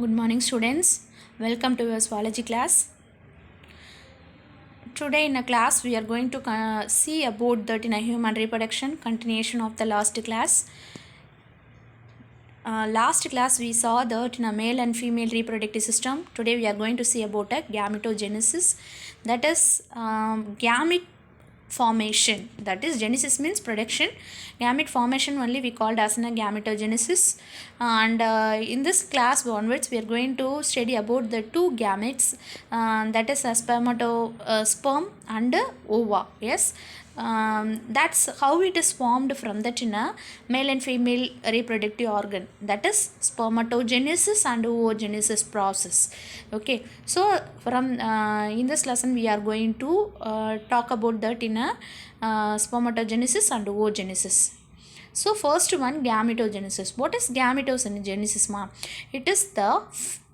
Good morning, students. Welcome to your zoology class. Today in a class we are going to see about that in a human reproduction, continuation of the last class. Last class we saw that in a male and female reproductive system. Today we are going to see about a gametogenesis, that is gamete formation. That is, genesis means production, gamete formation only we called as a gametogenesis. And in this class onwards we are going to study about the two gametes, that is a sperm and ova. Yes, that's how it is formed from that in a male and female reproductive organ, that is spermatogenesis and oogenesis process. Okay, so from in this lesson we are going to talk about that in a spermatogenesis and oogenesis. So first one, gametogenesis. What is gametogenesis, ma? It is the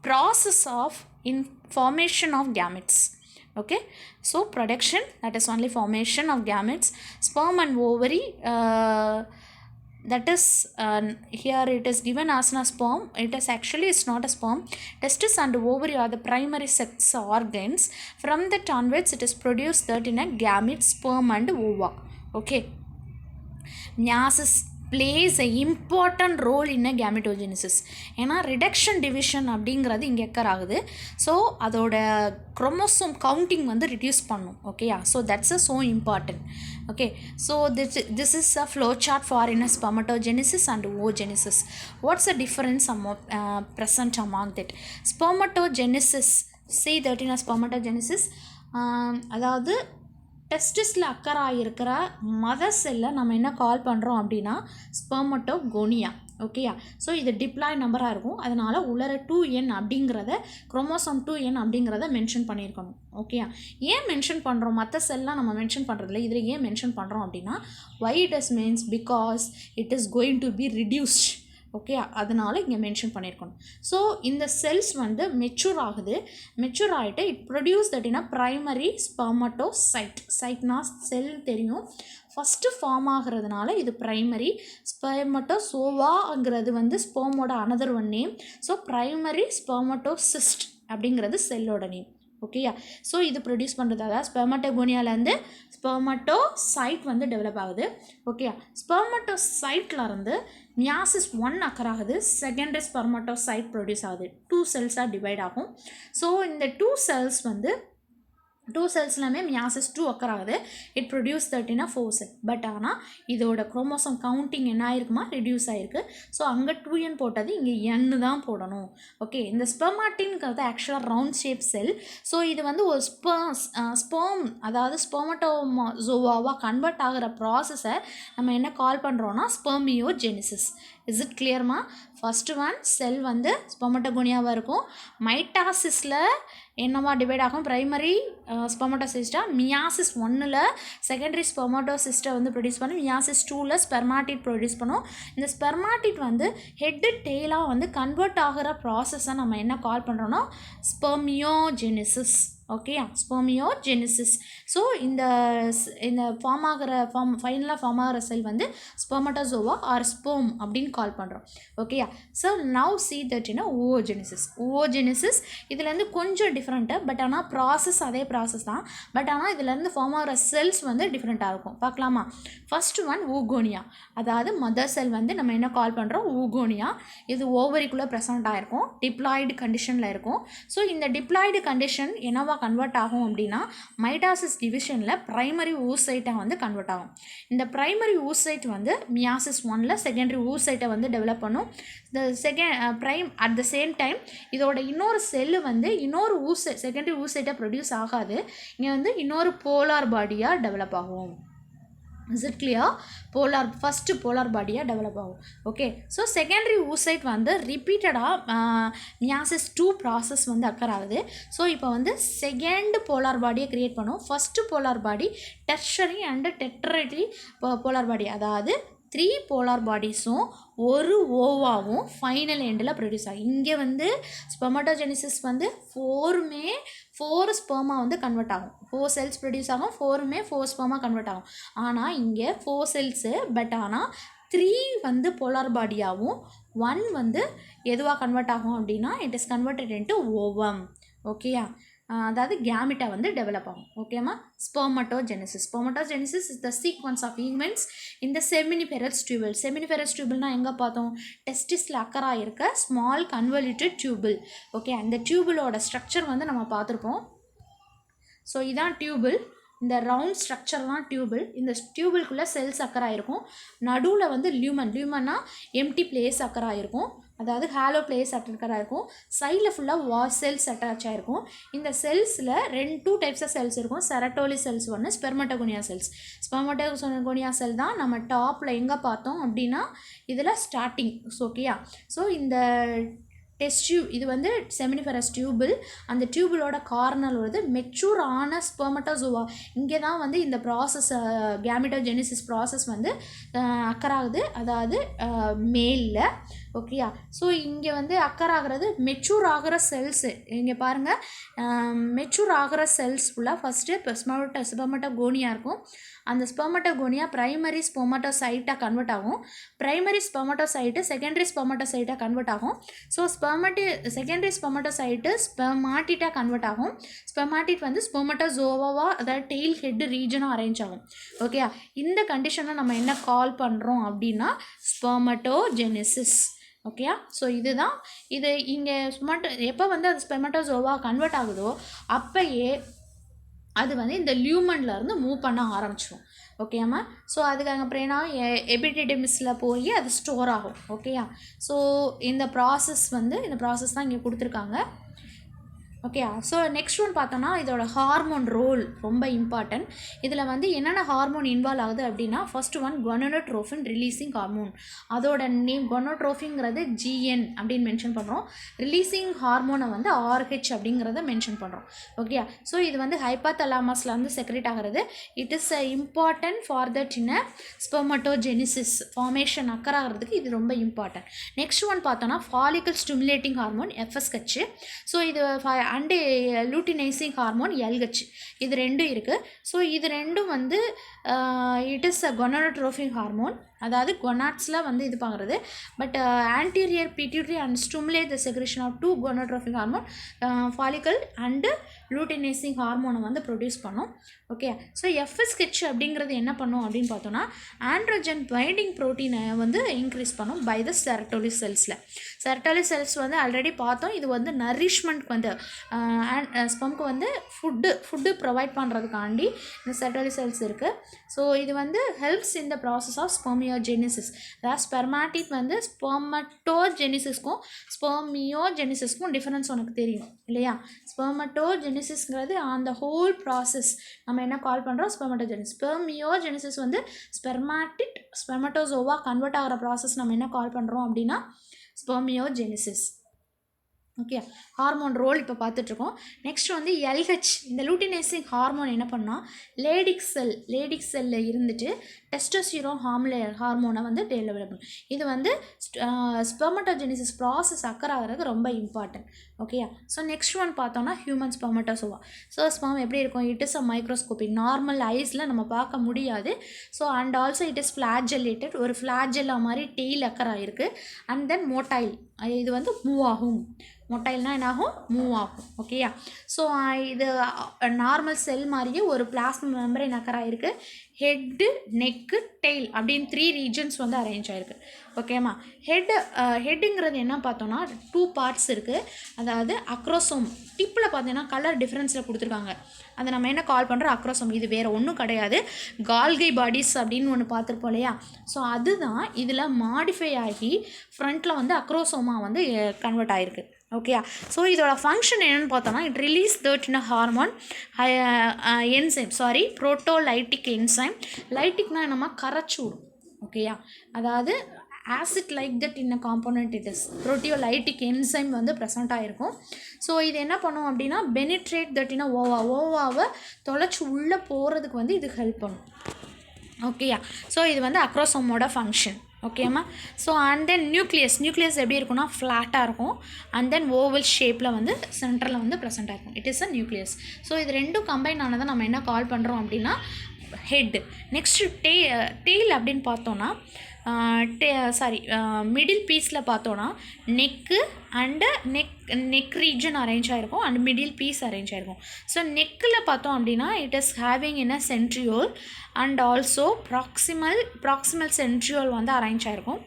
process of formation of gametes. Okay, so production, that is only formation of gametes. Sperm and ovary, that is here it is given as a sperm. It is actually, it's not a sperm. Testis and ovary are the primary sex organs. From that onwards it is produced that in a gamete, sperm and ova. Okay, meiosis plays an important role in a gametogenesis. ஏன்னா reduction division அப்படிங்கிறது இங்கே acre ஆகுது. So அதோட chromosome counting வந்து reduce பண்ணும். ஓகேயா, so that's so important. Okay, so this is a flow chart for in a spermatogenesis and oogenesis. What's the difference present among that? Spermatogenesis, see that in a spermatogenesis, அதாவது டெஸ்டிஸில் occur ஆகிருக்கிற mother செல்லை நம்ம என்ன கால் பண்ணுறோம் அப்படின்னா spermatogonia. ஓகேயா, so இது deploy நம்பராக இருக்கும். அதனால் உள்ளர 2n அப்படிங்கிறத, குரோமோசோம் 2n அப்படிங்கிறத மென்ஷன் பண்ணியிருக்கணும். ஓகேயா, ஏன் மென்ஷன் பண்ணுறோம்? மற்ற செல்லாம் நம்ம மென்ஷன் பண்ணுறதில்ல, இதில் ஏன் மென்ஷன் பண்ணுறோம் அப்படின்னா why it is means because it is going to be reduced. Okay, அதனால் இங்கே மென்ஷன் பண்ணியிருக்கணும். ஸோ இந்த செல்ஸ் வந்து மெச்சூர் ஆகுது. மெச்சூர் ஆகிட்டு it produce that in a primary spermatocyte. சைட்னா செல் தெரியும். ஃபஸ்ட்டு ஃபார்ம் ஆகிறதுனால இது ப்ரைமரி. ஸ்பெர்மட்டோசோவாங்கிறது வந்து ஸ்பெர்மோட another one name. So primary spermatocyst அப்படிங்கிறது செல்லோட நேம். ஓகேயா, ஸோ இது ப்ரொடியூஸ் பண்ணுறது, அதாவது ஸ்பெர்மட்டோகோனியாவிலேருந்து ஸ்பெர்மட்டோசைட் வந்து டெவலப் ஆகுது. ஓகேயா, ஸ்பெர்மட்டோசைட்டில் இருந்து மியாசிஸ் 1 அக்கர் ஆகுது. செகண்டரி ஸ்பெர்மட்டோசைட் ப்ரொடியூஸ் ஆகுது. 2 செல்ஸாக டிவைட் ஆகும். ஸோ இந்த 2 செல்ஸ் வந்து 2 செல்ஸ்லாமே மியாசிஸ் 2 அக்கர் ஆகுது. It produce 4 sell. பட் ஆனால் இதோட குரோமோசோம் கவுண்டிங் என்ன ஆயிருக்குமா? ரெடியூஸ் ஆகிருக்கு. ஸோ அங்கே 2n போட்டது, இங்கே n தான் போடணும். ஓகே, இந்த ஸ்பெர்மாட்டின்ங்கிறது ஆக்சுவலாக ரவுண்ட் ஷேப் செல். ஸோ இது வந்து ஒரு ஸ்பெர்ம், அதாவது ஸ்பெர்மட்டோசோவாவாக கன்வெர்ட் ஆகிற ப்ராசஸை நம்ம என்ன கால் பண்ணுறோன்னா ஸ்பெர்மியோஜெனிசிஸ். இஸ் இட் கிளியர்மா? ஃபஸ்ட்டு ஒன் செல் வந்து ஸ்பெர்மட்டோகோனியாவாக இருக்கும். மைட்டாசிஸில் என்னவா டிவைட் ஆகும்? ப்ரைமரி ஸ்பெர்மட்டோசிஸ்டா. மியாசிஸ் 1ல் செகண்டரி ஸ்பெர்மட்டோசிஸ்டை வந்து ப்ரொடியூஸ் பண்ணும். மியாசிஸ் 2ல் ஸ்பெர்மாட்டிட் ப்ரொடியூஸ் பண்ணும். இந்த ஸ்பெர்மாட்டிட் வந்து ஹெட்டு டெய்லாக வந்து கன்வெர்ட் ஆகிற ப்ராசஸை நம்ம என்ன கால் பண்ணுறோன்னா ஸ்பெர்மியோஜெனிசிஸ். ஓகேயா, ஸ்பெர்மியோஜெனிசிஸ். ஸோ இந்த ஃபைனலாக ஃபார்ம் ஆகிற செல் வந்து ஸ்பெர்மட்டோசோவா ஆர் ஸ்பெர்ம் அப்படின்னு கால் பண்ணுறோம். ஓகேயா, so now see that in oogenesis. oogenesis இதுலேருந்து கொஞ்சம் டிஃப்ரெண்ட்டு, பட் ஆனால் ப்ராசஸ் அதே ப்ராசஸ் தான். பட் ஆனால் இதுலேருந்து ஃபார்ம் ஆகிற செல்ஸ் வந்து டிஃப்ரெண்ட்டாக இருக்கும். பார்க்கலாமா? ஃபஸ்ட்டு ஒன் ஊகோனியா, அதாவது மதர் செல் வந்து நம்ம என்ன கால் பண்ணுறோம்? ஊகோனியா. இது ஓவரிக்குள்ளே ப்ரெசென்ட் ஆகிருக்கும், டிப்ளாய்டு கண்டிஷனில் இருக்கும். ஸோ இந்த டிப்ளாய்டு கண்டிஷன் என்னவா கன்வெர்ட் ஆகும் அப்படின்னா மைட்டாசிஸ் டிவிஷனில் ப்ரைமரி ஊசைட்டாக வந்து கன்வெர்ட் ஆகும். இந்த ப்ரைமரி ஊசைட் வந்து மியாசிஸ் 1ல் செகண்டரி ஊசைட்டை வந்து டெவலப் பண்ணும். இந்த அட் த சேம் டைம் இதோட இன்னொரு செல்லு வந்து இன்னொரு செகண்டரி ஊசைட்டை ப்ரொடியூஸ் ஆகாது. இங்கே வந்து இன்னொரு போலார் பாடியாக டெவலப் ஆகும். Is it clear? First polar பாடியாக டெவலப் ஆகும். ஓகே, ஸோ செகண்டரி ஊசைட் வந்து ரிப்பீட்டடாக மியாசிஸ் 2 ப்ராசஸ் வந்து அக்கர் ஆகுது. ஸோ இப்போ வந்து செகண்ட் போலார் பாடியை க்ரியேட் பண்ணும். First polar body tertiary and tertiary polar body, அதாவது 3 போலார் பாடிஸும் ஒரு ஓவாவும் ஃபைனல் எண்டில் ப்ரொடியூஸ் ஆகும். இங்கே வந்து ஸ்பெர்மட்டோஜெனிசிஸ் வந்து 4 ஸ்பெர்மா வந்து கன்வெர்ட் ஆகும். 4 செல்ஸ் ப்ரொடியூஸ் ஆகும், 4 ஸ்பெர்மா கன்வெர்ட் ஆகும். ஆனால் இங்கே 4 செல்ஸு, பட் ஆனால் 3 வந்து போலார் பாடியாகவும் 1 வந்து எதுவாக கன்வெர்ட் ஆகும் அப்படின்னா it is converted into ovum. ஓகேயா, அதாவது கேமிட்டா வந்து டெவலப் ஆகும். ஓகேம்மா, spermatogenesis. Spermatogenesis is the sequence of events இந்த செமினிஃபெரஸ் டியூபிள். செமினிஃபெரஸ் டியூபிள்னால் எங்கே பார்த்தோம்? டெஸ்டிஸில் அக்கராக இருக்க ஸ்மால் கன்வல்யூட்டட் டியூபிள். ஓகே, அந்த டியூபிளோட ஸ்ட்ரக்சர் வந்து நம்ம பார்த்துருப்போம். ஸோ இதான் டியூபிள். இந்த ரவுண்ட் ஸ்ட்ரக்சர் தான் டியூபிள். இந்த டியூபிள்குள்ளே செல்ஸ் அக்கராக இருக்கும். நடுவில் வந்து லியூமன்னா எம்டி பிளேஸ் அக்கராக இருக்கும், அதாவது ஹாலோ பிளேஸ் அக்கராக இருக்கும். சைடில் ஃபுல்லாக செல்ஸ் அட்டாச் ஆகிருக்கும். இந்த செல்ஸில் 2 டைப்ஸ் ஆஃப் செல்ஸ் இருக்கும். செரட்டோலி செல்ஸ் ஒன்று, ஸ்பெர்மட்டோகோனியா செல்ஸ். ஸ்பெர்மட்டோகோனியா செல் தான் நம்ம டாப்பில் எங்கே பார்த்தோம் அப்படின்னா இதில் ஸ்டார்டிங். ஓகேயா, ஸோ இந்த டெஸ்ட் டியூப் இது வந்து செமினிஃபெரஸ் டியூபிள். அந்த டியூபிளோட கார்னர் வருது மெச்சூர் ஆன ஸ்பெர்மட்டோசோவா. இங்கே தான் வந்து இந்த ப்ராசஸ் கேமிட்டோஜெனிசிஸ் ப்ராசஸ் வந்து அக்கராகுது, அதாவது மேலில். ஓகேயா, ஸோ இங்கே வந்து அக்கராகிறது மெச்சூர் ஆகிற செல்ஸு. இங்கே பாருங்கள், மெச்சூர் ஆகிற செல்ஸ் ஃபுல்லாக ஃபஸ்ட்டு ஸ்பெர்மட்டோகோனியா இருக்கும். அந்த ஸ்பெர்மட்டோகோனியா ப்ரைமரி ஸ்பெர்மட்டோசைட்டாக கன்வெர்ட் ஆகும். ப்ரைமரி ஸ்பெர்மட்டோசைட்டு செகண்டரி ஸ்பெர்மட்டோசைட்டாக கன்வெர்ட் ஆகும். ஸோ செகண்டரி ஸ்பெர்மட்டோசைட்டு ஸ்பெர்மாட்டிட்டாக கன்வெர்ட் ஆகும். ஸ்பெர்மாட்டிட் வந்து ஸ்பெர்மட்டோசோவாவாக, அதாவது டெய்ல் ஹெட் ரீஜனாக அரேஞ்ச் ஆகும். ஓகே, இந்த கண்டிஷனை நம்ம என்ன கால் பண்ணுறோம் அப்படின்னா ஸ்பெர்மட்டோஜெனிசிஸ். ஓகேயா, ஸோ இதுதான் இது. இங்கே எப்போ வந்து அது ஸ்பெர்மட்டோசோவா கன்வெர்ட் ஆகுதோ அப்போயே அது வந்து இந்த லியூமன்லேருந்து மூவ் பண்ண ஆரம்பிச்சிடும். ஓகேம்மா, ஸோ அதுக்காக அப்புறம் என்ன எபிடிடெமிஸில் போய் அது ஸ்டோர் ஆகும். ஓகேயா, ஸோ இந்த ப்ராசஸ் தான் இங்கே கொடுத்துருக்காங்க. ஓகே, ஸோ நெக்ஸ்ட் ஒன் பார்த்தோன்னா இதோட ஹார்மோன் ரோல் ரொம்ப இம்பார்ட்டன்ட். இதில் வந்து என்னென்ன ஹார்மோன் இன்வால்வ் ஆகுது அப்படின்னா ஃபர்ஸ்ட் ஒன் கொனோட்ரோபின் ரிலீசிங் ஹார்மோன். அதோட நேம் கொனோட்ரோபிங்கிறது GN அப்படின்னு மென்ஷன் பண்ணுறோம். ரிலீசிங் ஹார்மோனை வந்து RH அப்படிங்கிறத மென்ஷன் பண்ணுறோம். ஓகே, ஸோ இது வந்து ஹைப்போதலாமஸில் வந்து செக்ரேட் ஆகிறது. It is important for that in spermatogenesis formation அக்கறாகிறதுக்கு இது ரொம்ப இம்பார்ட்டன்ட். நெக்ஸ்ட் ஒன் பார்த்தோன்னா follicle stimulating hormone FSH. So இது அண்டு லூட்டினைசிங் ஹார்மோன் LH. இது ரெண்டும் இருக்குது. ஸோ இது ரெண்டும் வந்து it is a gonadotropic hormone, அதாவது கொனாட்ஸில் வந்து இது பண்ணுறது. But anterior pituitary and stimulate the secretion of 2 gonadotropic hormone follicle and luteinizing ஹார்மோனை வந்து ப்ரொடியூஸ் பண்ணும். ஓகே, ஸோ FSH அப்படிங்கிறது என்ன பண்ணும் அப்படின்னு பார்த்தோன்னா ஆண்ட்ரோஜன் பைண்டிங் ப்ரோட்டீனை வந்து இன்க்ரீஸ் பண்ணும் பை த செரட்டோலி செல்ஸில். செரட்டோலி செல்ஸ் வந்து ஆல்ரெடி பார்த்தோம். இது வந்து நரிஷ்மெண்ட்க்கு வந்து ஸ்பெர்முக்கு வந்து ஃபுட்டு ப்ரொவைட் பண்ணுறதுக்காண்டி இந்த செரட்டோலி செல்ஸ் இருக்குது. ஸோ இது வந்து helps in the process of spermiogenesis. அதாவது ஸ்பெர்மாட்டிட் வந்து ஸ்பெர்மட்டோஜெனிசிஸ்க்கும் ஸ்பெர்மியோஜெனிசிஸ்க்கும் டிஃபரன்ஸ் உனக்கு தெரியும் இல்லையா? ஸ்பெர்மட்டோஜெனிசிஸ்ங்கிறது அந்த ஹோல் ப்ராசஸ் நம்ம என்ன கால் பண்ணுறோம் ஸ்பெர்மட்டோஜெனிசிஸ். ஸ்பெர்மியோஜெனிசிஸ் வந்து ஸ்பெர்மட்டோசோவா கன்வெர்ட் ஆகிற ப்ராசஸ் நம்ம என்ன கால் பண்ணுறோம் அப்படின்னா ஸ்பெர்மியோஜெனிசிஸ். ஓகே, ஹார்மோன் ரோல் இப்போ பார்த்துட்ருக்கோம். நெக்ஸ்ட் வந்து LH. இந்த லூட்டினைசிங் ஹார்மோன் என்ன பண்ணால் லேடிக் செல்லில் இருந்துட்டு டெஸ்டோஸ்டிரோன் ஹார்மோனை வந்து டெவலப் பண்ணும். இது வந்து ஸ்பெர்மட்டோஜெனிசிஸ் ப்ராசஸ் ஆகிறதுக்கு ரொம்ப important. Okay, so next one பார்த்தோன்னா ஹியூமன் ஸ்பெர்மட்டோசோவா. ஸோ ஸ்பெர்ம் எப்படி இருக்கும்? It is a microscopic, normal ஐஸில் நம்ம பார்க்க முடியாது. So and also it is flagellated, ஒரு ஃப்ளாஜெல்லா மாதிரி டெய்ல் அக்கராக இருக்குது. அண்ட் தென் மோட்டைல், இது வந்து மூவ் ஆகும். மொட்டைல்னால் என்ன ஆகும்? மூவ் ஆகும். ஓகேயா, ஸோ இது நார்மல் செல் மாதிரியே ஒரு பிளாஸ்மா மெம்பரேன் அக்கராக இருக்குது. ஹெட்டு, நெக்கு, டெய்ல் அப்படின்னு 3 ரீஜன்ஸ் வந்து அரேஞ்ச் ஆகிருக்கு. ஓகேம்மா, ஹெட்டுங்கிறது என்ன பார்த்தோன்னா 2 பார்ட்ஸ் இருக்குது. அதாவது அக்ரோசோம். டிப்பில் பார்த்தீங்கன்னா கலர் டிஃப்ரென்ஸில் கொடுத்துருக்காங்க. அதை நம்ம என்ன கால் பண்ணுறோம்? அக்ரோசோம். இது வேறு ஒன்றும் கிடையாது, கால்கை பாடிஸ் அப்படின்னு ஒன்று பார்த்துருப்போம் இல்லையா? ஸோ அதுதான் இதில் மாடிஃபை ஆகி ஃப்ரண்ட்டில் வந்து அக்ரோசோமா வந்து கன்வெர்ட் ஆகிருக்கு. ஓகேயா, ஸோ இதோட ஃபங்க்ஷன் என்னென்னு பார்த்தோன்னா it release that hormone enzyme proteolytic enzyme. லைட்டிக்னா நம்ம கரைச்சி விடும். ஓகேயா, அதாவது acid like that in a component it is proteolytic enzyme வந்து ப்ரெசென்ட் ஆகிருக்கும். ஸோ இது என்ன பண்ணும் அப்படின்னா பெனிட்ரேட் தட் இன் ஓவாவை தொலைச்சி உள்ளே போகிறதுக்கு வந்து இது ஹெல்ப் பண்ணும். ஓகேயா, ஸோ இது வந்து அக்ரோசோமோட ஃபங்க்ஷன். ஓகேம்மா, ஸோ அண்ட் தென் நியூக்ளியஸ் எப்படி இருக்குன்னா ஃப்ளாட்டாக இருக்கும். அண்ட் தென் ஓவல் ஷேப்பில் வந்து சென்டரில் வந்து ப்ரெசென்ட் ஆகிருக்கும். It is a nucleus. So இது ரெண்டும் கம்பைன் ஆனதை நம்ம என்ன கால் பண்ணுறோம் அப்படின்னா ஹெட். நெக்ஸ்ட்டு டெய்ல் அப்படின்னு பார்த்தோன்னா மிடில் பீஸில் பார்த்தோன்னா neck and neck region arrange ஆகிருக்கும் அண்ட் மிடில் பீஸ் அரேஞ்ச் ஆகிருக்கும். ஸோ நெக்கில் பார்த்தோம் அப்படின்னா it is having in a centriole and also proximal centriole வந்து அரேஞ்ச் ஆகிருக்கும்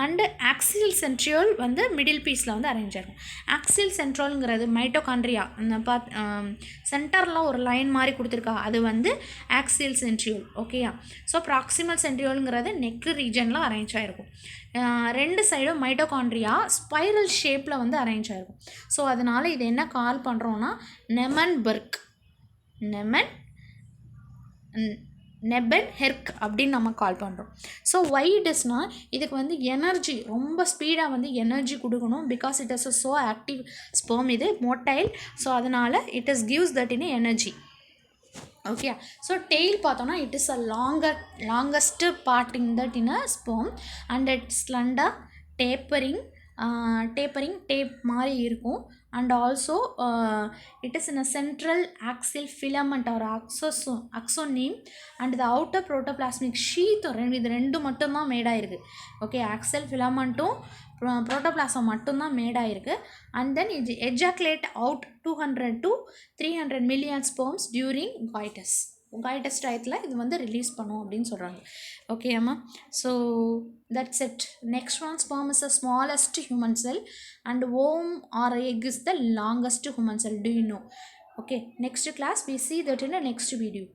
அண்டு ஆக்சியல் சென்ட்ரியோல் வந்து மிடில் பீஸில் வந்து அரேஞ்ச் ஆகிருக்கும். ஆக்சியல் சென்ட்ரோல்ங்கிறது மைட்டோகாண்ட்ரியா அந்த சென்டரில் ஒரு லைன் மாதிரி கொடுத்துருக்கா அது வந்து ஆக்சியல் சென்ட்ரியோல். ஓகேயா? ஸோ ப்ராக்சிமல் சென்ட்ரியோலுங்கிறது நெக் ரீஜனில் அரேஞ்ச் ஆகிருக்கும். ரெண்டு சைடும் மைட்டோகாண்ட்ரியா ஸ்பைரல் ஷேப்பில் வந்து அரேஞ்ச் ஆகிருக்கும். ஸோ அதனால் இது என்ன கால் பண்ணுறோன்னா நெபன்ஹெர்க் அப்படின்னு நம்ம கால் பண்ணுறோம். ஸோ ஒய் இட் இஸ்னால் இதுக்கு வந்து எனர்ஜி ரொம்ப ஸ்பீடாக வந்து எனர்ஜி கொடுக்கணும். Because it is so active sperm, இது மோட்டைல். ஸோ அதனால் it is gives that in energy. Okay. So tail பார்த்தோன்னா it is a longest part in that in a sperm and its slender tapering tape மாதிரி இருக்கும். And also it is in a central axial filament or axoneme and the outer protoplasmic sheath இது ரெண்டு மட்டும்தான் மேடாயிருக்கு. Okay. Axial ஃபிலமெண்ட்டும் protoplasm மட்டும்தான் மேடாயிருக்கு. And then இது ejaculate out 200 to 300 million sperms during coitus டயத்தில் இது வந்து ரிலீஸ் பண்ணும் அப்படின்னு சொல்கிறாங்க. ஓகே அம்மா. So that's it. Next one, sperm is the smallest human cell and womb or egg is the longest human cell. Do you know? Okay, next class we see that in the next video.